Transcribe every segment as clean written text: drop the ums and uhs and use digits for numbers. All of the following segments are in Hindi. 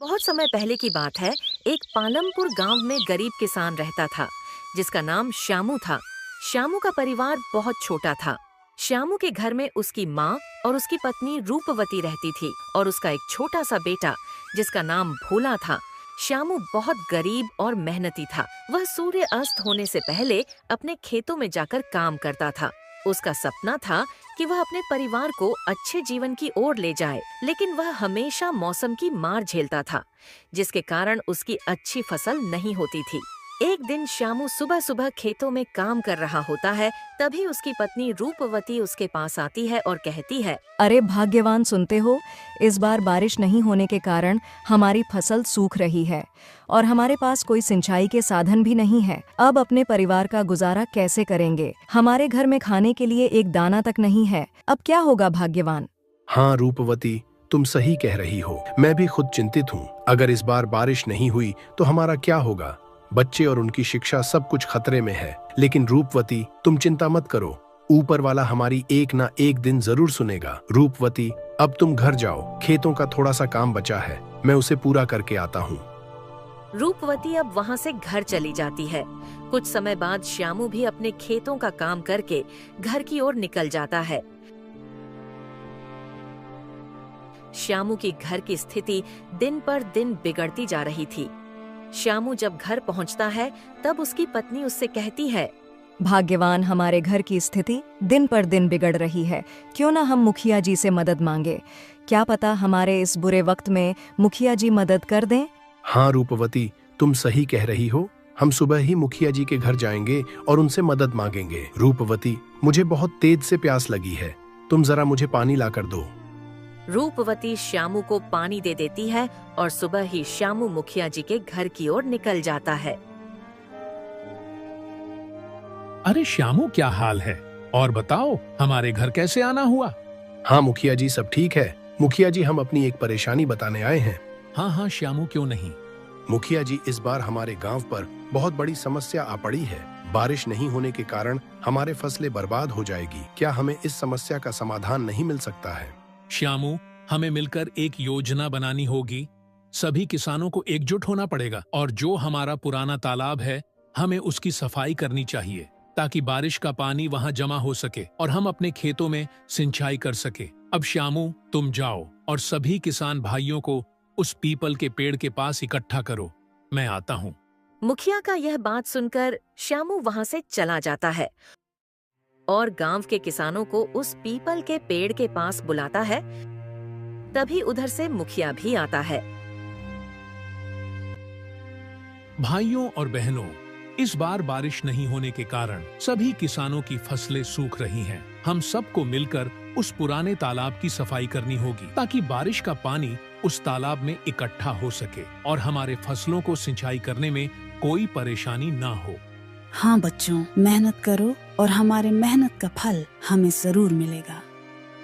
बहुत समय पहले की बात है। एक पालमपुर गांव में गरीब किसान रहता था जिसका नाम श्यामू था। श्यामू का परिवार बहुत छोटा था। श्यामू के घर में उसकी माँ और उसकी पत्नी रूपवती रहती थी और उसका एक छोटा सा बेटा जिसका नाम भोला था। श्यामू बहुत गरीब और मेहनती था। वह सूर्य अस्त होने से पहले अपने खेतों में जाकर काम करता था। उसका सपना था कि वह अपने परिवार को अच्छे जीवन की ओर ले जाए, लेकिन वह हमेशा मौसम की मार झेलता था, जिसके कारण उसकी अच्छी फसल नहीं होती थी। एक दिन श्यामू सुबह सुबह खेतों में काम कर रहा होता है, तभी उसकी पत्नी रूपवती उसके पास आती है और कहती है, अरे भाग्यवान, सुनते हो, इस बार बारिश नहीं होने के कारण हमारी फसल सूख रही है और हमारे पास कोई सिंचाई के साधन भी नहीं है। अब अपने परिवार का गुजारा कैसे करेंगे? हमारे घर में खाने के लिए एक दाना तक नहीं है। अब क्या होगा भाग्यवान? हाँ रूपवती, तुम सही कह रही हो। मैं भी खुद चिंतित हूँ। अगर इस बार बारिश नहीं हुई तो हमारा क्या होगा? बच्चे और उनकी शिक्षा सब कुछ खतरे में है। लेकिन रूपवती, तुम चिंता मत करो, ऊपर वाला हमारी एक ना एक दिन जरूर सुनेगा। रूपवती, अब तुम घर जाओ, खेतों का थोड़ा सा काम बचा है, मैं उसे पूरा करके आता हूँ। रूपवती अब वहाँ से घर चली जाती है। कुछ समय बाद श्यामू भी अपने खेतों का काम करके घर की ओर निकल जाता है। श्यामू की घर की स्थिति दिन पर दिन बिगड़ती जा रही थी। श्यामू जब घर पहुंचता है तब उसकी पत्नी उससे कहती है, भाग्यवान, हमारे घर की स्थिति दिन पर दिन बिगड़ रही है। क्यों ना हम मुखिया जी से मदद मांगे? क्या पता हमारे इस बुरे वक्त में मुखिया जी मदद कर दें। हाँ रूपवती, तुम सही कह रही हो। हम सुबह ही मुखिया जी के घर जाएंगे और उनसे मदद मांगेंगे। रूपवती, मुझे बहुत तेज से प्यास लगी है, तुम जरा मुझे पानी ला कर दो। रूपवती श्यामू को पानी दे देती है और सुबह ही श्यामू मुखिया जी के घर की ओर निकल जाता है। अरे श्यामू, क्या हाल है? और बताओ, हमारे घर कैसे आना हुआ? हाँ मुखिया जी, सब ठीक है। मुखिया जी, हम अपनी एक परेशानी बताने आए हैं। हाँ हाँ श्यामू, क्यों नहीं। मुखिया जी, इस बार हमारे गांव पर बहुत बड़ी समस्या आ पड़ी है। बारिश नहीं होने के कारण हमारे फसलें बर्बाद हो जाएगी। क्या हमें इस समस्या का समाधान नहीं मिल सकता है? श्यामू, हमें मिलकर एक योजना बनानी होगी। सभी किसानों को एकजुट होना पड़ेगा और जो हमारा पुराना तालाब है, हमें उसकी सफाई करनी चाहिए ताकि बारिश का पानी वहां जमा हो सके और हम अपने खेतों में सिंचाई कर सके। अब श्यामू, तुम जाओ और सभी किसान भाइयों को उस पीपल के पेड़ के पास इकट्ठा करो। मैं आता हूँ। मुखिया का यह बात सुनकर श्यामू वहाँ से चला जाता है और गांव के किसानों को उस पीपल के पेड़ के पास बुलाता है। तभी उधर से मुखिया भी आता है। भाइयों और बहनों, इस बार बारिश नहीं होने के कारण सभी किसानों की फसलें सूख रही हैं। हम सबको मिलकर उस पुराने तालाब की सफाई करनी होगी ताकि बारिश का पानी उस तालाब में इकट्ठा हो सके और हमारे फसलों को सिंचाई करने में कोई परेशानी ना हो। हाँ बच्चों, मेहनत करो और हमारे मेहनत का फल हमें जरूर मिलेगा।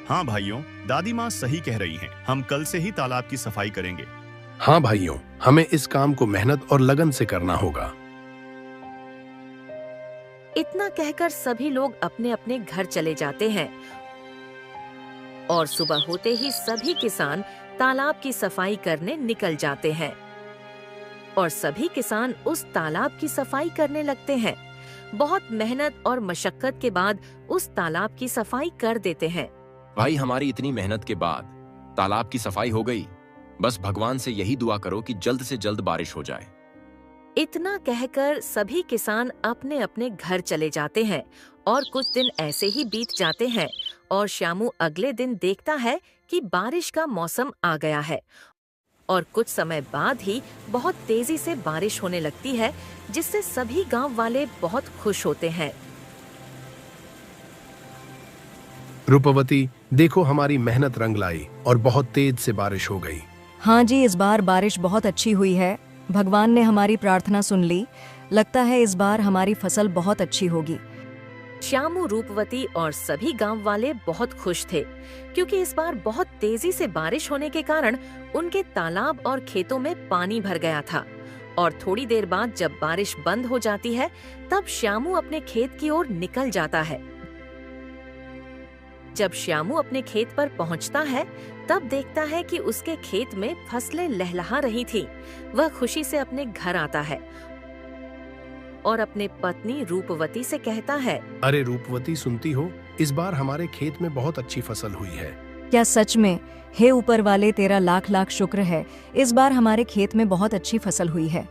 हाँ भाइयों, दादी माँ सही कह रही हैं। हम कल से ही तालाब की सफाई करेंगे। हाँ भाइयों, हमें इस काम को मेहनत और लगन से करना होगा। इतना कहकर सभी लोग अपने अपने घर चले जाते हैं और सुबह होते ही सभी किसान तालाब की सफाई करने निकल जाते हैं और सभी किसान उस तालाब की सफाई करने लगते हैं। बहुत मेहनत और मशक्कत के बाद उस तालाब की सफाई कर देते हैं। भाई, हमारी इतनी मेहनत के बाद तालाब की सफाई हो गई। बस भगवान से यही दुआ करो कि जल्द से जल्द बारिश हो जाए। इतना कहकर सभी किसान अपने अपने घर चले जाते हैं और कुछ दिन ऐसे ही बीत जाते हैं और श्यामू अगले दिन देखता है कि बारिश का मौसम आ गया है और कुछ समय बाद ही बहुत तेजी से बारिश होने लगती है, जिससे सभी गांव वाले बहुत खुश होते हैं। रूपवती, देखो हमारी मेहनत रंग लाई और बहुत तेज से बारिश हो गई। हाँ जी, इस बार बारिश बहुत अच्छी हुई है। भगवान ने हमारी प्रार्थना सुन ली। लगता है इस बार हमारी फसल बहुत अच्छी होगी। श्यामू, रूपवती और सभी गांव वाले बहुत खुश थे क्योंकि इस बार बहुत तेजी से बारिश होने के कारण उनके तालाब और खेतों में पानी भर गया था। और थोड़ी देर बाद जब बारिश बंद हो जाती है तब श्यामू अपने खेत की ओर निकल जाता है। जब श्यामू अपने खेत पर पहुंचता है तब देखता है कि उसके खेत में फसलें लहलहा रही थी। वह खुशी से अपने घर आता है और अपने पत्नी रूपवती से कहता है, अरे रूपवती, सुनती हो, इस बार हमारे खेत में बहुत अच्छी फसल हुई है। क्या सच में? हे ऊपर वाले, तेरा लाख लाख शुक्र है। इस बार हमारे खेत में बहुत अच्छी फसल हुई है।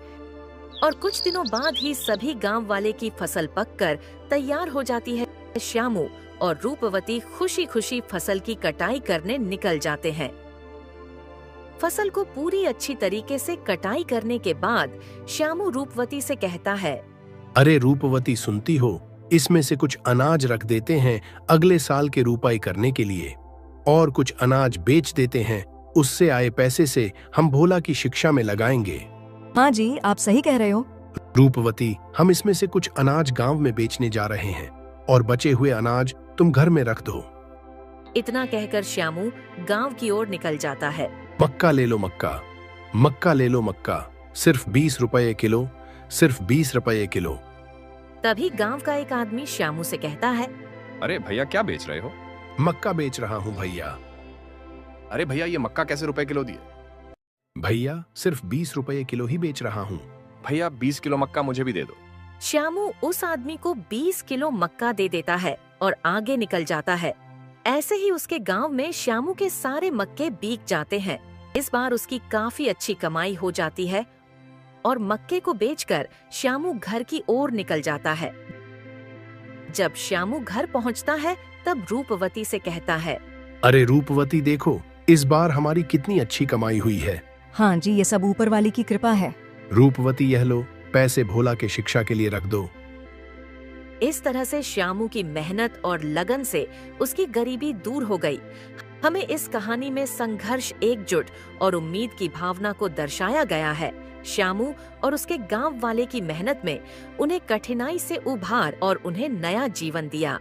और कुछ दिनों बाद ही सभी गांव वाले की फसल पककर तैयार हो जाती है। श्यामू और रूपवती खुशी खुशी फसल की कटाई करने निकल जाते हैं। फसल को पूरी अच्छी तरीके से कटाई करने के बाद श्यामू रूपवती से कहता है, अरे रूपवती, सुनती हो, इसमें से कुछ अनाज रख देते हैं अगले साल के रुपाई करने के लिए, और कुछ अनाज बेच देते हैं। उससे आए पैसे से हम भोला की शिक्षा में लगाएंगे। हाँ जी, आप सही कह रहे हो। रूपवती, हम इसमें से कुछ अनाज गांव में बेचने जा रहे हैं और बचे हुए अनाज तुम घर में रख दो। इतना कहकर श्यामू गांव की ओर निकल जाता है। मक्का ले लो मक्का, मक्का ले लो मक्का, सिर्फ 20 रुपए किलो, सिर्फ 20 रुपए किलो। तभी गांव का एक आदमी श्यामू से कहता है, अरे भैया, क्या बेच रहे हो? मक्का बेच रहा हूँ भैया। अरे भैया, ये मक्का कैसे रुपए किलो दिए? भैया, सिर्फ 20 रुपए किलो ही बेच रहा हूँ। भैया, 20 किलो मक्का मुझे भी दे दो। श्यामू उस आदमी को 20 किलो मक्का दे देता है और आगे निकल जाता है। ऐसे ही उसके गांव में श्यामू के सारे मक्के बिक जाते हैं। इस बार उसकी काफी अच्छी कमाई हो जाती है और मक्के को बेचकर श्यामू घर की ओर निकल जाता है। जब श्यामू घर पहुंचता है तब रूपवती से कहता है, अरे रूपवती, देखो, इस बार हमारी कितनी अच्छी कमाई हुई है। हाँ जी, ये सब ऊपर वाले की कृपा है। रूपवती, यह लो, पैसे भोला के शिक्षा के लिए रख दो। इस तरह से श्यामू की मेहनत और लगन से उसकी गरीबी दूर हो गई। हमें इस कहानी में संघर्ष, एकजुट और उम्मीद की भावना को दर्शाया गया है। श्यामू और उसके गांव वाले की मेहनत में उन्हें कठिनाई से उभार और उन्हें नया जीवन दिया।